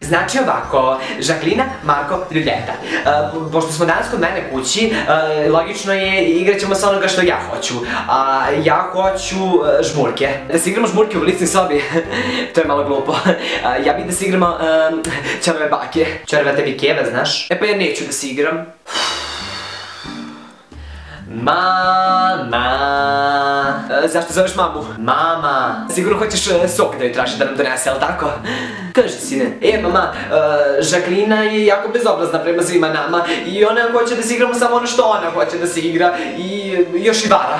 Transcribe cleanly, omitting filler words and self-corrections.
Znači ovako, Žaklina, Marko, Ljuljeta. Pošto smo danas kod mene kući, logično je igrat ćemo sa onoga što ja hoću. Ja hoću žmurke. Da se igramo žmurke u ličnoj sobi. To je malo glupo. Ja bih da se igramo ćorave bake. Ćorave tebi keva, znaš? E pa ja neću da se igram. Mama. Zašto zoveš mamu? Mama. Sigurno hoćeš sok da joj traži da nam donese, ali tako? Kaži, sine. Mama, Žaklina je jako bezobrazna prema svima nama i ona hoće da se igramo samo ono što ona hoće da se igra i još i vara.